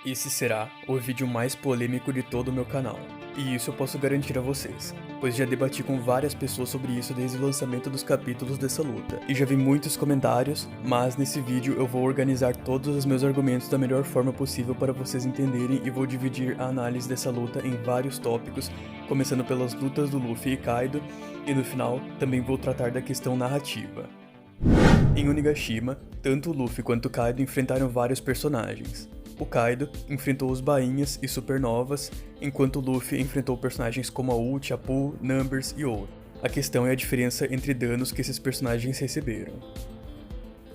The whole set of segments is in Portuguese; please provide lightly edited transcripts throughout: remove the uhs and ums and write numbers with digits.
Esse será o vídeo mais polêmico de todo o meu canal, e isso eu posso garantir a vocês, pois já debati com várias pessoas sobre isso desde o lançamento dos capítulos dessa luta, e já vi muitos comentários, mas nesse vídeo eu vou organizar todos os meus argumentos da melhor forma possível para vocês entenderem e vou dividir a análise dessa luta em vários tópicos, começando pelas lutas do Luffy e Kaido, e no final também vou tratar da questão narrativa. Em Onigashima, tanto o Luffy quanto o Kaido enfrentaram vários personagens. O Kaido enfrentou os Bainhas e Supernovas, enquanto o Luffy enfrentou personagens como a Uchi, a Poo, Numbers e outros. A questão é a diferença entre danos que esses personagens receberam.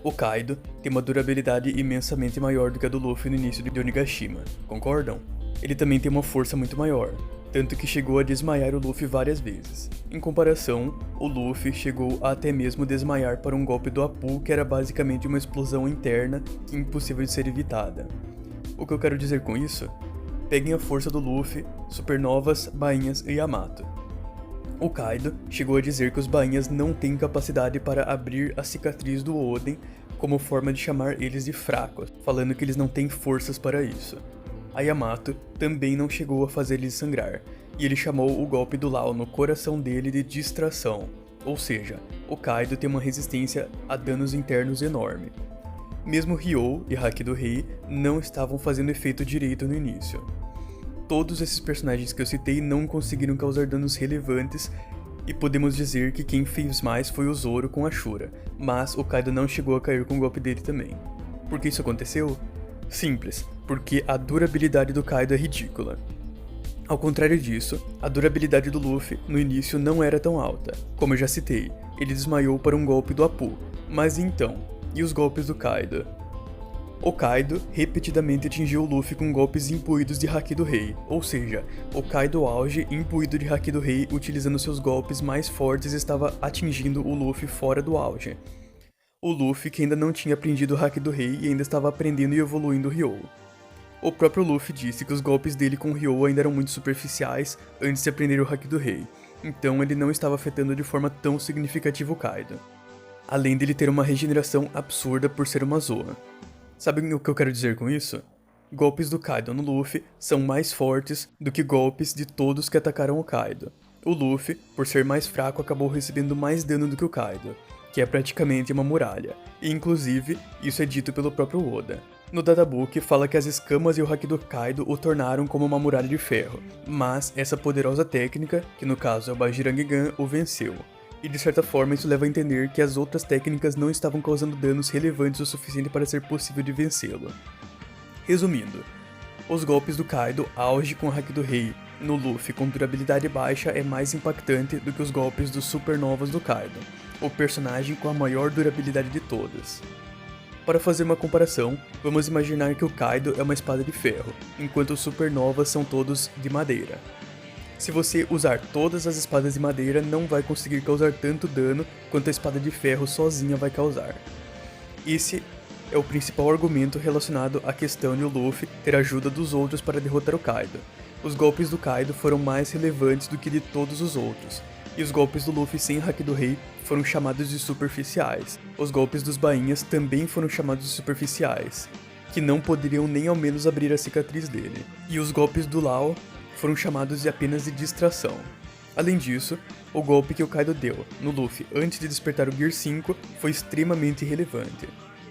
O Kaido tem uma durabilidade imensamente maior do que a do Luffy no início de Onigashima, concordam? Ele também tem uma força muito maior, tanto que chegou a desmaiar o Luffy várias vezes. Em comparação, o Luffy chegou a até mesmo desmaiar para um golpe do Apu que era basicamente uma explosão interna que é impossível de ser evitada. O que eu quero dizer com isso? Peguem a força do Luffy, Supernovas, Bainhas e Yamato. O Kaido chegou a dizer que os Bainhas não têm capacidade para abrir a cicatriz do Oden como forma de chamar eles de fracos, falando que eles não têm forças para isso. A Yamato também não chegou a fazer ele sangrar, e ele chamou o golpe do Law no coração dele de distração, ou seja, o Kaido tem uma resistência a danos internos enorme. Mesmo Ryou e Haki do Rei não estavam fazendo efeito direito no início. Todos esses personagens que eu citei não conseguiram causar danos relevantes, e podemos dizer que quem fez mais foi o Zoro com a Shura, mas o Kaido não chegou a cair com o golpe dele também. Por que isso aconteceu? Simples, porque a durabilidade do Kaido é ridícula. Ao contrário disso, a durabilidade do Luffy no início não era tão alta. Como eu já citei, ele desmaiou para um golpe do Apu, mas então, e os golpes do Kaido? O Kaido repetidamente atingiu o Luffy com golpes imbuídos de Haki do Rei, ou seja, o Kaido auge imbuído de Haki do Rei utilizando seus golpes mais fortes estava atingindo o Luffy fora do auge. O Luffy que ainda não tinha aprendido o Haki do Rei e ainda estava aprendendo e evoluindo o Ryou. O próprio Luffy disse que os golpes dele com o Ryou ainda eram muito superficiais antes de aprender o Haki do Rei, então ele não estava afetando de forma tão significativa o Kaido. Além dele ter uma regeneração absurda por ser uma Zoa. Sabem o que eu quero dizer com isso? Golpes do Kaido no Luffy são mais fortes do que golpes de todos que atacaram o Kaido. O Luffy, por ser mais fraco, acabou recebendo mais dano do que o Kaido, que é praticamente uma muralha, e inclusive isso é dito pelo próprio Oda. No Databook fala que as escamas e o Haki do Kaido o tornaram como uma muralha de ferro, mas essa poderosa técnica, que no caso é o Bajirang-gun, o venceu. E de certa forma isso leva a entender que as outras técnicas não estavam causando danos relevantes o suficiente para ser possível de vencê-lo. Resumindo, os golpes do Kaido auge com o Haki do Rei no Luffy com durabilidade baixa é mais impactante do que os golpes dos Supernovas do Kaido, o personagem com a maior durabilidade de todas. Para fazer uma comparação, vamos imaginar que o Kaido é uma espada de ferro, enquanto os Supernovas são todos de madeira. Se você usar todas as espadas de madeira, não vai conseguir causar tanto dano quanto a espada de ferro sozinha vai causar. Esse é o principal argumento relacionado à questão de o Luffy ter ajuda dos outros para derrotar o Kaido. Os golpes do Kaido foram mais relevantes do que de todos os outros, e os golpes do Luffy sem Haki do Rei foram chamados de superficiais. Os golpes dos Bainhas também foram chamados de superficiais, que não poderiam nem ao menos abrir a cicatriz dele. E os golpes do Law foram chamados de apenas de distração. Além disso, o golpe que o Kaido deu no Luffy antes de despertar o Gear 5 foi extremamente relevante.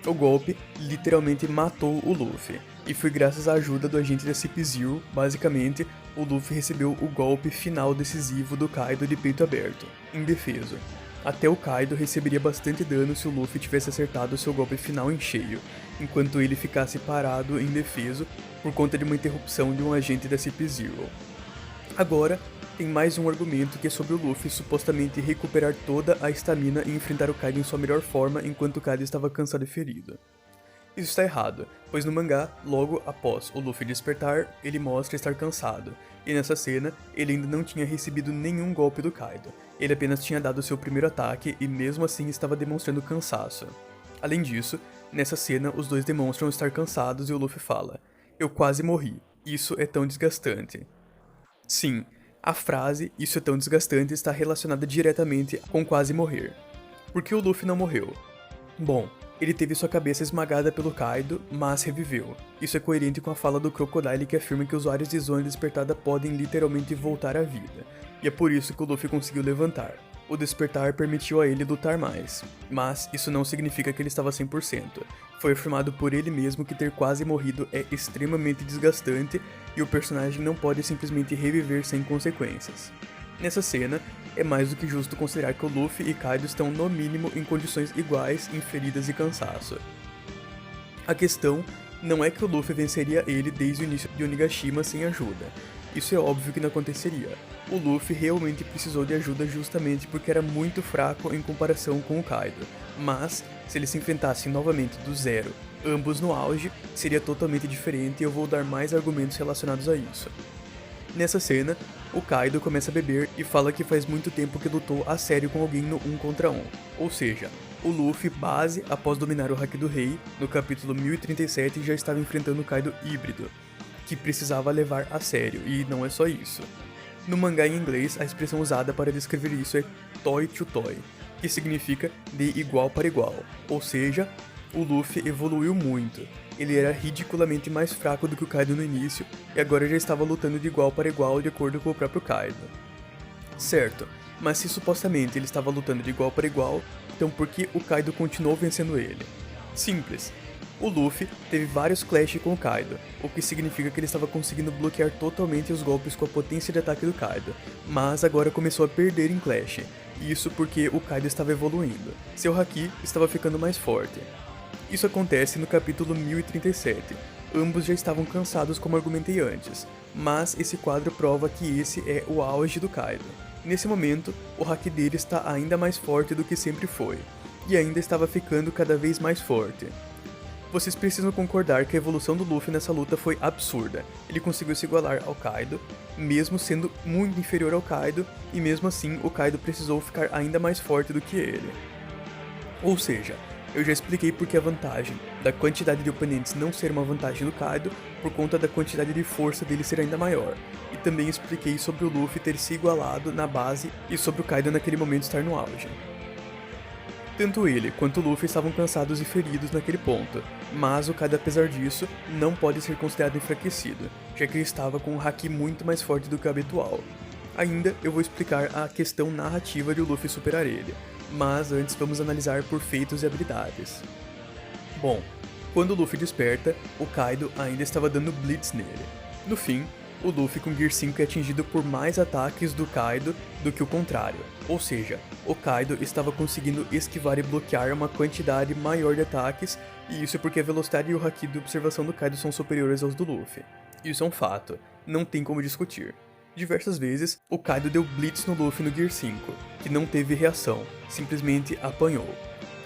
O golpe literalmente matou o Luffy, e foi graças à ajuda do agente da CP0, basicamente, o Luffy recebeu o golpe final decisivo do Kaido de peito aberto, indefeso. Até o Kaido receberia bastante dano se o Luffy tivesse acertado seu golpe final em cheio, enquanto ele ficasse parado indefeso por conta de uma interrupção de um agente da CP0. Agora, tem mais um argumento que é sobre o Luffy supostamente recuperar toda a estamina e enfrentar o Kaido em sua melhor forma enquanto o Kaido estava cansado e ferido. Isso está errado, pois no mangá, logo após o Luffy despertar, ele mostra estar cansado, e nessa cena, ele ainda não tinha recebido nenhum golpe do Kaido, ele apenas tinha dado seu primeiro ataque e mesmo assim estava demonstrando cansaço. Além disso, nessa cena os dois demonstram estar cansados e o Luffy fala: "Eu quase morri, isso é tão desgastante." Sim, a frase "isso é tão desgastante" está relacionada diretamente com quase morrer. Por que o Luffy não morreu? Bom, Ele teve sua cabeça esmagada pelo Kaido, mas reviveu. Isso é coerente com a fala do Crocodile que afirma que usuários de Zona Despertada podem literalmente voltar à vida, e é por isso que o Luffy conseguiu levantar. O despertar permitiu a ele lutar mais, mas isso não significa que ele estava 100%. Foi afirmado por ele mesmo que ter quase morrido é extremamente desgastante e o personagem não pode simplesmente reviver sem consequências. Nessa cena, é mais do que justo considerar que o Luffy e Kaido estão no mínimo em condições iguais em feridas e cansaço. A questão não é que o Luffy venceria ele desde o início de Onigashima sem ajuda. Isso é óbvio que não aconteceria. O Luffy realmente precisou de ajuda justamente porque era muito fraco em comparação com o Kaido. Mas, se eles se enfrentassem novamente do zero, ambos no auge, seria totalmente diferente e eu vou dar mais argumentos relacionados a isso. Nessa cena, o Kaido começa a beber e fala que faz muito tempo que lutou a sério com alguém no 1 contra 1. Ou seja, o Luffy, base após dominar o Haki do Rei, no capítulo 1037 já estava enfrentando o Kaido híbrido, que precisava levar a sério, e não é só isso. No mangá em inglês, a expressão usada para descrever isso é toy to toy, que significa de igual para igual, ou seja, o Luffy evoluiu muito. Ele era ridiculamente mais fraco do que o Kaido no início, e agora já estava lutando de igual para igual de acordo com o próprio Kaido. Certo, mas se supostamente ele estava lutando de igual para igual, então por que o Kaido continuou vencendo ele? Simples. O Luffy teve vários clash com o Kaido, o que significa que ele estava conseguindo bloquear totalmente os golpes com a potência de ataque do Kaido, mas agora começou a perder em clash, isso porque o Kaido estava evoluindo, seu Haki estava ficando mais forte. Isso acontece no capítulo 1037, ambos já estavam cansados como argumentei antes, mas esse quadro prova que esse é o auge do Kaido. Nesse momento, o Haki dele está ainda mais forte do que sempre foi, e ainda estava ficando cada vez mais forte. Vocês precisam concordar que a evolução do Luffy nessa luta foi absurda. Ele conseguiu se igualar ao Kaido, mesmo sendo muito inferior ao Kaido, e mesmo assim o Kaido precisou ficar ainda mais forte do que ele. Ou seja, eu já expliquei porque a vantagem da quantidade de oponentes não ser uma vantagem do Kaido por conta da quantidade de força dele ser ainda maior, e também expliquei sobre o Luffy ter se igualado na base e sobre o Kaido naquele momento estar no auge. Tanto ele quanto o Luffy estavam cansados e feridos naquele ponto, mas o Kaido, apesar disso, não pode ser considerado enfraquecido, já que ele estava com um Haki muito mais forte do que o habitual. Ainda eu vou explicar a questão narrativa de o Luffy superar ele, mas antes vamos analisar por feitos e habilidades. Bom, quando o Luffy desperta, o Kaido ainda estava dando blitz nele. No fim, o Luffy com Gear 5 é atingido por mais ataques do Kaido do que o contrário, ou seja, o Kaido estava conseguindo esquivar e bloquear uma quantidade maior de ataques, e isso porque a velocidade e o Haki de observação do Kaido são superiores aos do Luffy. Isso é um fato, não tem como discutir. Diversas vezes, o Kaido deu blitz no Luffy no Gear 5, que não teve reação, simplesmente apanhou.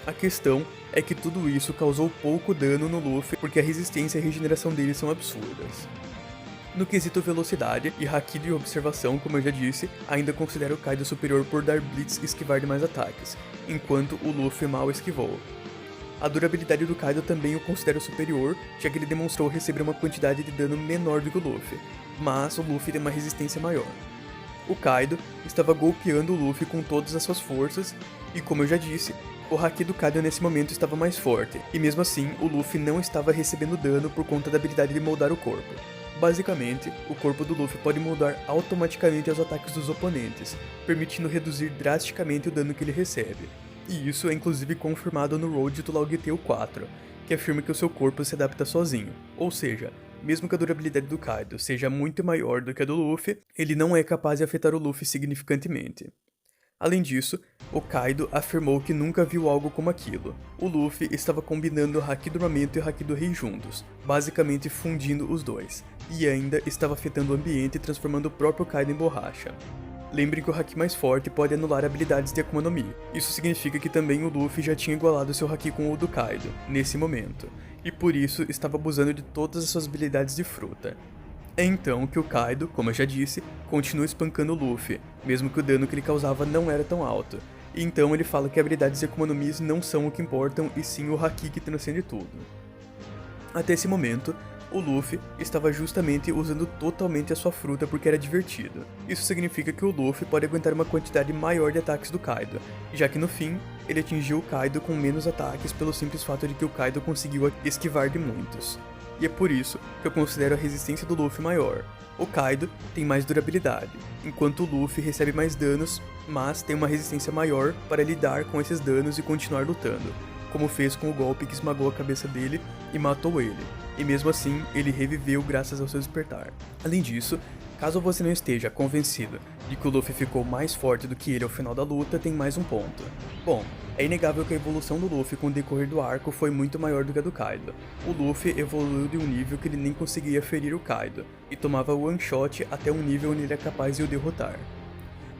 A questão é que tudo isso causou pouco dano no Luffy porque a resistência e a regeneração dele são absurdas. No quesito velocidade e Haki de observação, como eu já disse, ainda considero o Kaido superior por dar blitz e esquivar demais ataques, enquanto o Luffy mal esquivou. A durabilidade do Kaido também o considero superior, já que ele demonstrou receber uma quantidade de dano menor do que o Luffy, mas o Luffy tem uma resistência maior. O Kaido estava golpeando o Luffy com todas as suas forças, e como eu já disse, o Haki do Kaido nesse momento estava mais forte, e mesmo assim o Luffy não estava recebendo dano por conta da habilidade de moldar o corpo. Basicamente, o corpo do Luffy pode moldar automaticamente aos ataques dos oponentes, permitindo reduzir drasticamente o dano que ele recebe. E isso é inclusive confirmado no Road to Log Tale 4, que afirma que o seu corpo se adapta sozinho, ou seja, mesmo que a durabilidade do Kaido seja muito maior do que a do Luffy, ele não é capaz de afetar o Luffy significantemente. Além disso, o Kaido afirmou que nunca viu algo como aquilo. O Luffy estava combinando o Haki do Armamento e o Haki do Rei juntos, basicamente fundindo os dois, e ainda estava afetando o ambiente e transformando o próprio Kaido em borracha. Lembrem que o Haki mais forte pode anular habilidades de Akuma no Mi. Isso significa que também o Luffy já tinha igualado seu Haki com o do Kaido, nesse momento, e por isso estava abusando de todas as suas habilidades de fruta. É então que o Kaido, como eu já disse, continua espancando o Luffy, mesmo que o dano que ele causava não era tão alto, e então ele fala que habilidades de Akuma no Mi não são o que importam e sim o Haki que transcende tudo. Até esse momento, O Luffy estava justamente usando totalmente a sua fruta porque era divertido. Isso significa que o Luffy pode aguentar uma quantidade maior de ataques do Kaido, já que no fim, ele atingiu o Kaido com menos ataques pelo simples fato de que o Kaido conseguiu esquivar de muitos. E é por isso que eu considero a resistência do Luffy maior. O Kaido tem mais durabilidade, enquanto o Luffy recebe mais danos, mas tem uma resistência maior para lidar com esses danos e continuar lutando, como fez com o golpe que esmagou a cabeça dele e matou ele, e mesmo assim ele reviveu graças ao seu despertar. Além disso, caso você não esteja convencido de que o Luffy ficou mais forte do que ele ao final da luta, tem mais um ponto. Bom, é inegável que a evolução do Luffy com o decorrer do arco foi muito maior do que a do Kaido. O Luffy evoluiu de um nível que ele nem conseguia ferir o Kaido, e tomava one shot até um nível onde ele é capaz de o derrotar.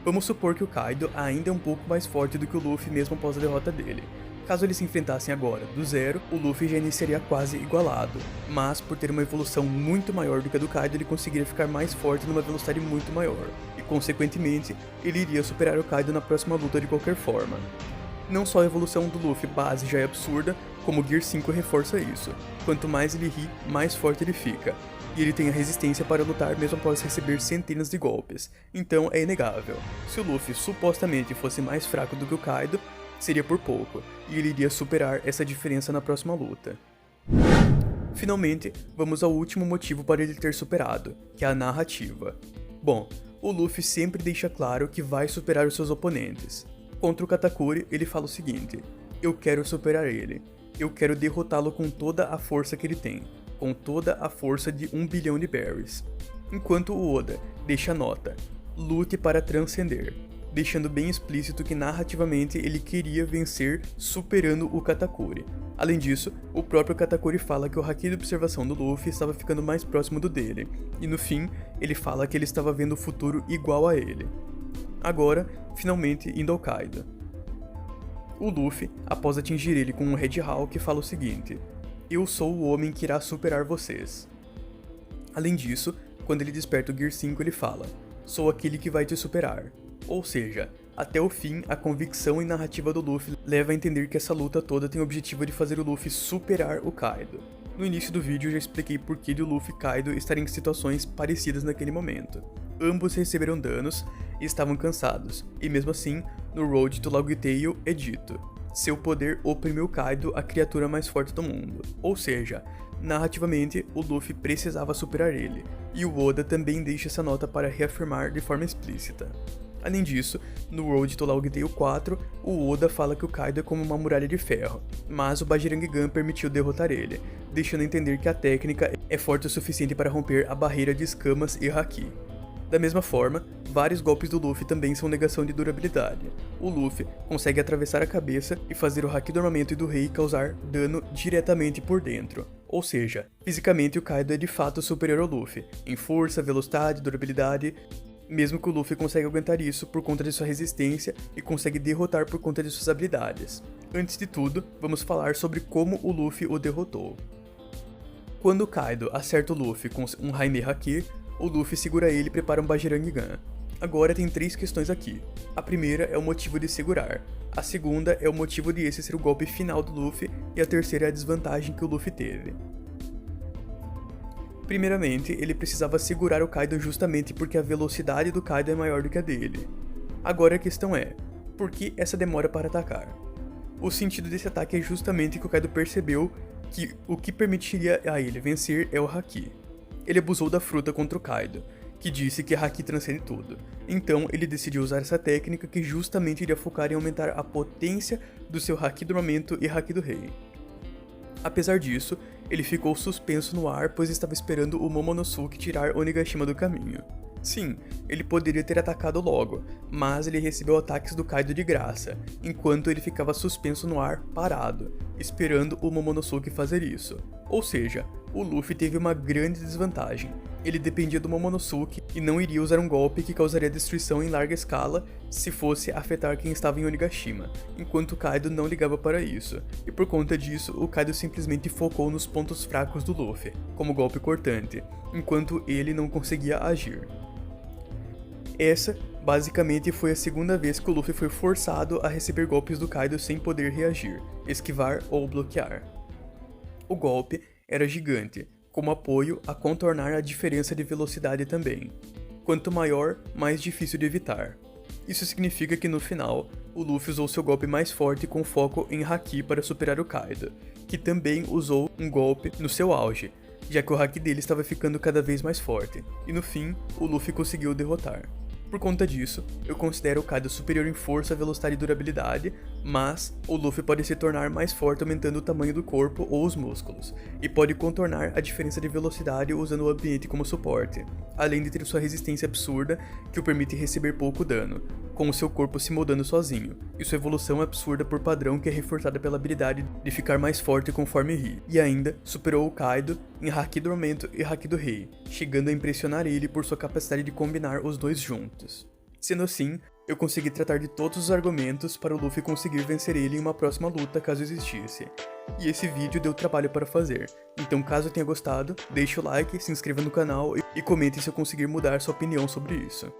Vamos supor que o Kaido ainda é um pouco mais forte do que o Luffy mesmo após a derrota dele. Caso eles se enfrentassem agora, do zero, o Luffy já iniciaria quase igualado, mas por ter uma evolução muito maior do que a do Kaido, ele conseguiria ficar mais forte numa velocidade muito maior, e consequentemente, ele iria superar o Kaido na próxima luta de qualquer forma. Não só a evolução do Luffy base já é absurda, como o Gear 5 reforça isso. Quanto mais ele ri, mais forte ele fica, e ele tem a resistência para lutar mesmo após receber centenas de golpes, então é inegável. Se o Luffy supostamente fosse mais fraco do que o Kaido, seria por pouco, e ele iria superar essa diferença na próxima luta. Finalmente, vamos ao último motivo para ele ter superado, que é a narrativa. Bom, o Luffy sempre deixa claro que vai superar os seus oponentes. Contra o Katakuri, ele fala o seguinte: eu quero superar ele, eu quero derrotá-lo com toda a força que ele tem, com toda a força de 1 bilhão de berries. Enquanto o Oda deixa a nota, lute para transcender, deixando bem explícito que narrativamente ele queria vencer superando o Katakuri. Além disso, o próprio Katakuri fala que o haki de observação do Luffy estava ficando mais próximo do dele, e no fim, ele fala que ele estava vendo o futuro igual a ele. Agora, finalmente indo ao Kaido. O Luffy, após atingir ele com um Red Hawk, fala o seguinte: eu sou o homem que irá superar vocês. Além disso, quando ele desperta o Gear 5, ele fala: sou aquele que vai te superar. Ou seja, até o fim, a convicção e narrativa do Luffy leva a entender que essa luta toda tem o objetivo de fazer o Luffy superar o Kaido. No início do vídeo eu já expliquei por que o Luffy e Kaido estarem em situações parecidas naquele momento. Ambos receberam danos e estavam cansados, e mesmo assim, no Road to Log Tail é dito: seu poder oprimiu Kaido, a criatura mais forte do mundo. Ou seja, narrativamente, o Luffy precisava superar ele, e o Oda também deixa essa nota para reafirmar de forma explícita. Além disso, no Road to Log Tail 4, o Oda fala que o Kaido é como uma muralha de ferro, mas o Bajirang Gun permitiu derrotar ele, deixando a entender que a técnica é forte o suficiente para romper a barreira de escamas e haki. Da mesma forma, vários golpes do Luffy também são negação de durabilidade. O Luffy consegue atravessar a cabeça e fazer o haki do armamento e do rei causar dano diretamente por dentro. Ou seja, fisicamente o Kaido é de fato superior ao Luffy, em força, velocidade, durabilidade, mesmo que o Luffy consiga aguentar isso por conta de sua resistência e consegue derrotar por conta de suas habilidades. Antes de tudo, vamos falar sobre como o Luffy o derrotou. Quando o Kaido acerta o Luffy com um Raimei Haki, o Luffy segura ele e prepara um Bajirang Gun. Agora tem 3 questões aqui. A primeira é o motivo de segurar, a segunda é o motivo de esse ser o golpe final do Luffy e a terceira é a desvantagem que o Luffy teve. Primeiramente, ele precisava segurar o Kaido justamente porque a velocidade do Kaido é maior do que a dele. Agora a questão é, por que essa demora para atacar? O sentido desse ataque é justamente que o Kaido percebeu que o que permitiria a ele vencer é o Haki. Ele abusou da fruta contra o Kaido, que disse que Haki transcende tudo. Então ele decidiu usar essa técnica que justamente iria focar em aumentar a potência do seu Haki do armamento e Haki do rei. Apesar disso, ele ficou suspenso no ar pois estava esperando o Momonosuke tirar Onigashima do caminho. Sim, ele poderia ter atacado logo, mas ele recebeu ataques do Kaido de graça, enquanto ele ficava suspenso no ar, parado, esperando o Momonosuke fazer isso. Ou seja, o Luffy teve uma grande desvantagem. Ele dependia do Momonosuke e não iria usar um golpe que causaria destruição em larga escala se fosse afetar quem estava em Onigashima, enquanto o Kaido não ligava para isso, e por conta disso, o Kaido simplesmente focou nos pontos fracos do Luffy, como golpe cortante, enquanto ele não conseguia agir. Essa, basicamente, foi a segunda vez que o Luffy foi forçado a receber golpes do Kaido sem poder reagir, esquivar ou bloquear. O golpe era gigante, como apoio a contornar a diferença de velocidade também. Quanto maior, mais difícil de evitar. Isso significa que no final, o Luffy usou seu golpe mais forte com foco em Haki para superar o Kaido, que também usou um golpe no seu auge, já que o Haki dele estava ficando cada vez mais forte, e no fim, o Luffy conseguiu o derrotar. Por conta disso, eu considero o Kaido superior em força, velocidade e durabilidade, mas o Luffy pode se tornar mais forte aumentando o tamanho do corpo ou os músculos, e pode contornar a diferença de velocidade usando o ambiente como suporte, além de ter sua resistência absurda que o permite receber pouco dano, com o seu corpo se moldando sozinho, e sua evolução absurda por padrão que é reforçada pela habilidade de ficar mais forte conforme ri, e ainda superou o Kaido em Haki do Aumento e Haki do Rei, chegando a impressionar ele por sua capacidade de combinar os dois juntos. Sendo assim, eu consegui tratar de todos os argumentos para o Luffy conseguir vencer ele em uma próxima luta caso existisse. E esse vídeo deu trabalho para fazer, então caso tenha gostado, deixe o like, se inscreva no canal e comente se eu conseguir mudar sua opinião sobre isso.